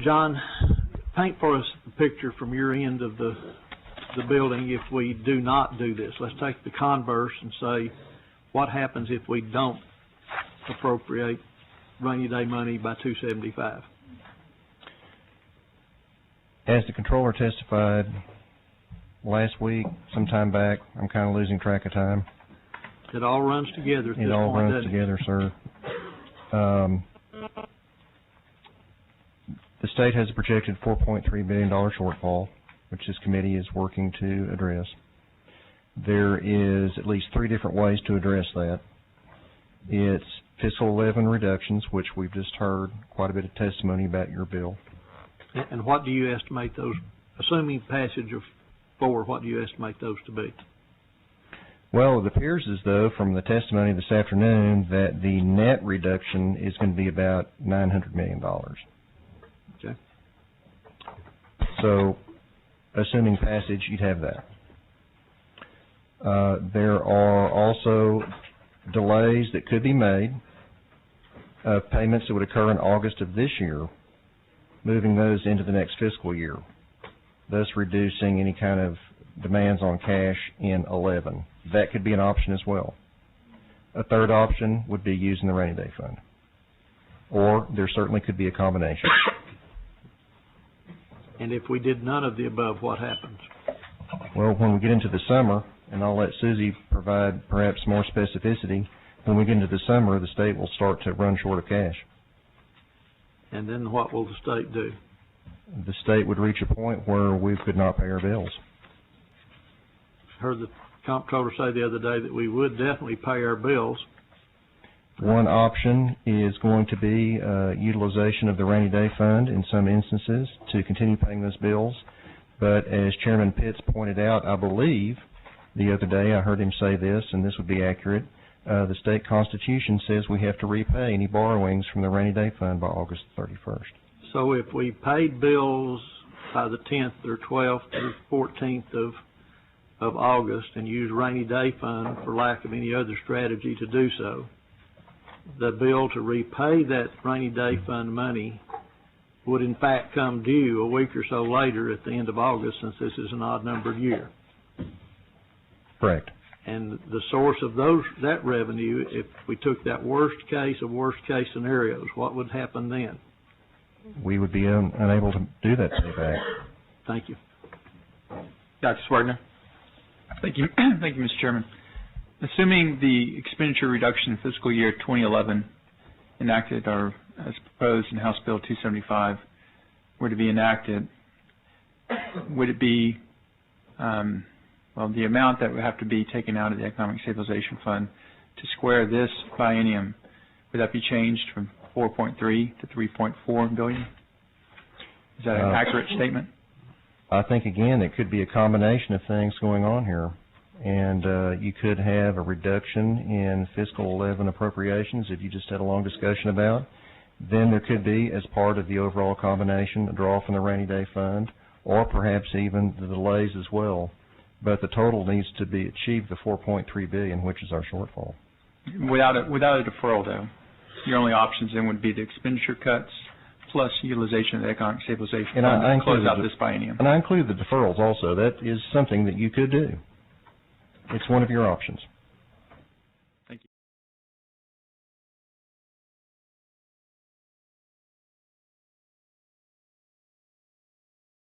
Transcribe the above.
John, paint for us the picture from your end of the building if we do not do this. Let's take the converse and say, what happens if we don't appropriate rainy day money by 275? As the Comptroller testified last week, sometime back, I'm kind of losing track of time. It all runs together at this point, It all runs together, sir. The state has a projected $4.3 billion shortfall, which this committee is working to address. There is at least 3 different ways to address that. It's fiscal 11 reductions, which we've just heard quite a bit of testimony about your bill. And what do you estimate those, assuming passage of 4, what do you estimate those to be? Well, it appears as though from the testimony this afternoon that the net reduction is going to be about $900 million. Okay. So, assuming passage, you'd have that. There are also delays that could be made of payments that would occur in August of this year, moving those into the next fiscal year, thus reducing any kind of demands on cash in 11. That could be an option as well. A third option would be using the rainy day fund. Or there certainly could be a combination. And if we did none of the above, what happens? Well, when we get into the summer, and I'll let Susie provide perhaps more specificity, when we get into the summer, the state will start to run short of cash. And then what will the state do? The state would reach a point where we could not pay our bills. I heard the Comptroller say the other day that we would definitely pay our bills. One option is going to be utilization of the rainy day fund in some instances to continue paying those bills. But as Chairman Pitts pointed out, I believe the other day I heard him say this, and this would be accurate, the state constitution says we have to repay any borrowings from the rainy day fund by August 31st. So if we paid bills by the 10th or 12th or 14th of August and use rainy day fund for lack of any other strategy to do so, the bill to repay that rainy day fund money would in fact come due a week or so later at the end of August, since this is an odd-numbered year. Correct. And the source of that revenue, if we took that worst case of worst case scenarios, what would happen then? We would be unable to do that payback. Thank you. Dr. Swardner. Thank you. Thank you, Mr. Chairman. Assuming the expenditure reduction in fiscal year 2011 enacted or as proposed in House Bill 275 were to be enacted, would it be, the amount that would have to be taken out of the Economic Stabilization Fund to square this biennium, would that be changed from 4.3 to 3.4 billion? Is that an accurate statement? I think, again, it could be a combination of things going on here. And you could have a reduction in fiscal 11 appropriations if you just had a long discussion about. Then there could be, as part of the overall combination, a draw from the rainy day fund, or perhaps even the delays as well. But the total needs to be achieved, the $4.3 billion, which is our shortfall. Without a deferral, though, your only options then would be the expenditure cuts plus utilization of the Economic Stabilization Fund to close out this biennium. And I include the deferrals also. That is something that you could do. It's one of your options.